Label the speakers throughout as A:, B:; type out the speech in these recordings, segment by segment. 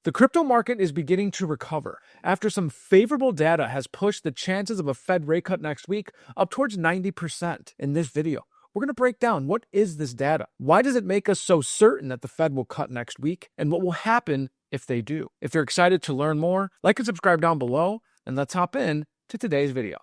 A: The crypto market is beginning to recover after some favorable data has pushed the chances of a Fed rate cut next week up towards 90%. In this video, we're going to break down what is this data? Why does it make us so certain that the Fed will cut next week? And what will happen if they do? If you're excited to learn more, like and subscribe down below, and let's hop in to today's video.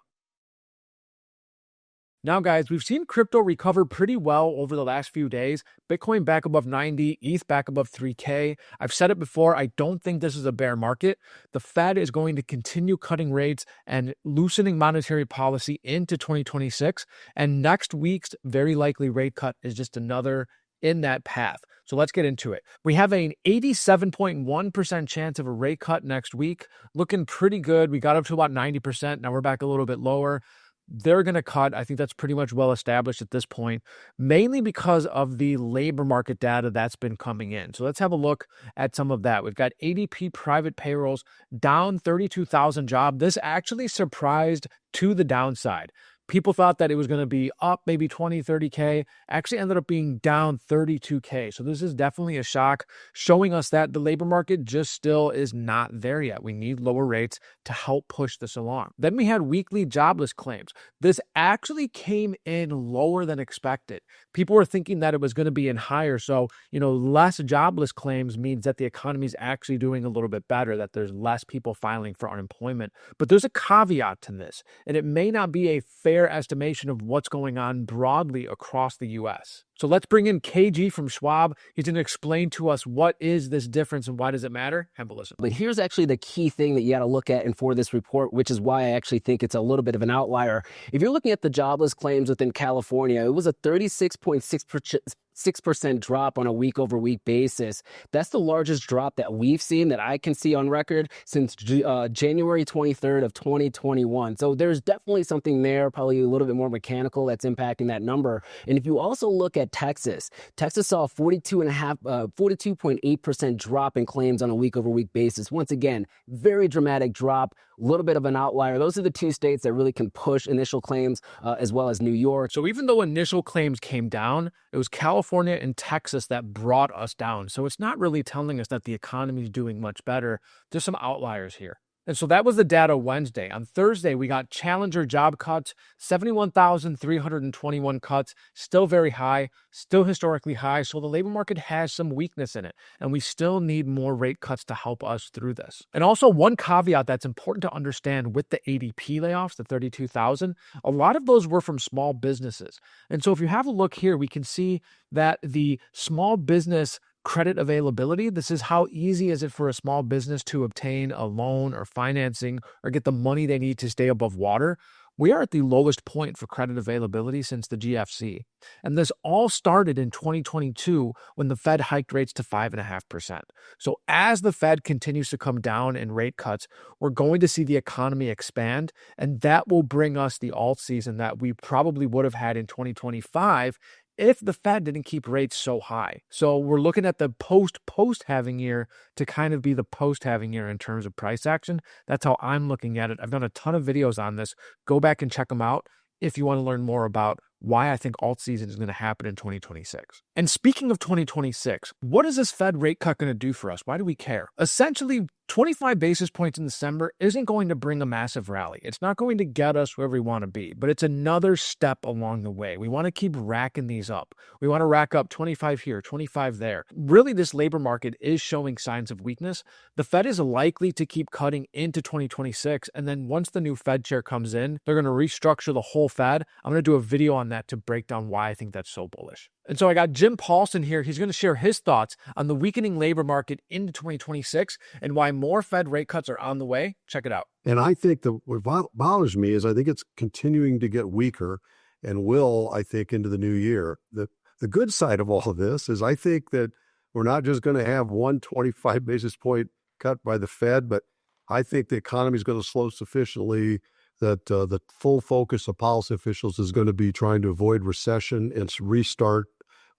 A: Now, guys, we've seen crypto recover pretty well over the last few days. Bitcoin back above 90, ETH back above 3K. I've said it before, I don't think this is a bear market. The Fed is going to continue cutting rates and loosening monetary policy into 2026. And next week's very likely rate cut is just another in that path. So let's get into it. We have an 87.1% chance of a rate cut next week. Looking pretty good. We got up to about 90%. Now we're back a little bit lower. They're going to cut. I think that's pretty much well established at this point, mainly because of the labor market data that's been coming in. So let's have a look at some of that. We've got ADP private payrolls down 32,000 jobs. This actually surprised to the downside. People thought that it was going to be up maybe 20, 30K, actually ended up being down 32K. So this is definitely a shock, showing us that the labor market just still is not there yet. We need lower rates to help push this along. Then we had weekly jobless claims. This actually came in lower than expected. People were thinking that it was going to be in higher. So, less jobless claims means that the economy is actually doing a little bit better, that there's less people filing for unemployment. But there's a caveat to this, and it may not be a fair estimation of what's going on broadly across the U.S. So let's bring in KG from Schwab. He's going to explain to us what is this difference and why does it matter. Have a listen.
B: But here's actually the key thing that you got to look at and for this report, which is why I actually think it's a little bit of an outlier. If you're looking at the jobless claims within California, it was a 36.6% drop on a week-over-week basis. That's the largest drop that we've seen, that I can see on record, since January 23rd of 2021. So there's definitely something there, probably a little bit more mechanical, that's impacting that number. And if you also look at Texas saw a 42.8% drop in claims on a week-over-week basis. Once again, very dramatic drop, a little bit of an outlier. Those are the two states that really can push initial claims, as well as New York.
A: So even though initial claims came down, it was California and Texas that brought us down. So it's not really telling us that the economy is doing much better. There's some outliers here. And so that was the data Wednesday. On Thursday, we got challenger job cuts, 71,321 cuts, still very high, still historically high. So the labor market has some weakness in it, and we still need more rate cuts to help us through this. And also one caveat that's important to understand with the ADP layoffs, the 32,000, a lot of those were from small businesses. And so if you have a look here, we can see that the small business credit availability, this is how easy is it for a small business to obtain a loan or financing or get the money they need to stay above water. We are at the lowest point for credit availability since the GFC. And this all started in 2022 when the Fed hiked rates to 5.5%. So as the Fed continues to come down in rate cuts, we're going to see the economy expand, and that will bring us the alt season that we probably would have had in 2025 if the Fed didn't keep rates so high. So we're looking at the post-halving year to kind of be the post-halving year in terms of price action. That's how I'm looking at it. I've done a ton of videos on this. Go back and check them out if you want to learn more about why I think alt season is going to happen in 2026. And speaking of 2026, what is this Fed rate cut going to do for us? Why do we care? Essentially, 25 basis points in December isn't going to bring a massive rally. It's not going to get us where we want to be, but it's another step along the way. We want to keep racking these up. We want to rack up 25 here, 25 there. Really, this labor market is showing signs of weakness. The Fed is likely to keep cutting into 2026, and then once the new Fed chair comes in, they're going to restructure the whole Fed. I'm going to do a video on that to break down why I think that's so bullish. And so I got Jim Paulson here. He's going to share his thoughts on the weakening labor market into 2026 and why more Fed rate cuts are on the way. Check it out.
C: And I think what bothers me is I think it's continuing to get weaker and will, I think, into the new year. The good side of all of this is I think that we're not just going to have one 25 basis point cut by the Fed, but I think the economy is going to slow sufficiently that the full focus of policy officials is going to be trying to avoid recession and restart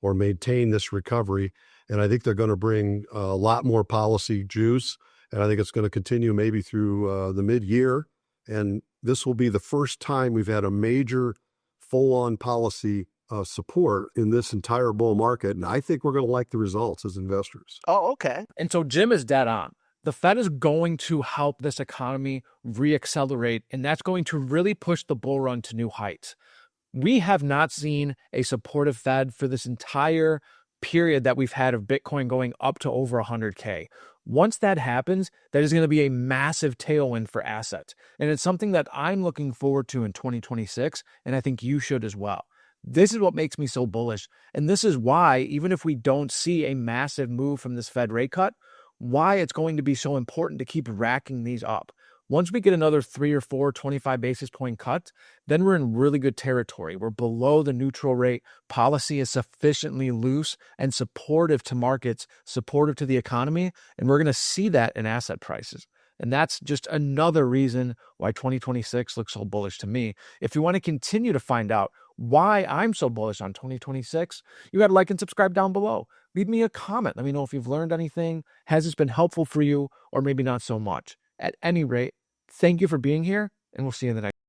C: or maintain this recovery. And I think they're going to bring a lot more policy juice. And I think it's going to continue maybe through the mid-year. And this will be the first time we've had a major full-on policy support in this entire bull market. And I think we're going to like the results as investors.
B: Oh, okay.
A: And so Jim is dead on. The Fed is going to help this economy reaccelerate, and that's going to really push the bull run to new heights. We have not seen a supportive Fed for this entire period that we've had of Bitcoin going up to over 100K. Once that happens, that is going to be a massive tailwind for assets. And it's something that I'm looking forward to in 2026, and I think you should as well. This is what makes me so bullish. And this is why, even if we don't see a massive move from this Fed rate cut, why it's going to be so important to keep racking these up. Once we get another 3 or 4 25 basis point cuts, then we're in really good territory. We're below the neutral rate. Policy is sufficiently loose and supportive to markets, supportive to the economy, and we're going to see that in asset prices. And that's just another reason why 2026 looks so bullish to me. If you want to continue to find out why I'm so bullish on 2026, you got to like and subscribe down below. Leave me a comment. Let me know if you've learned anything. Has this been helpful for you, or maybe not so much? At any rate, thank you for being here, and we'll see you in the next.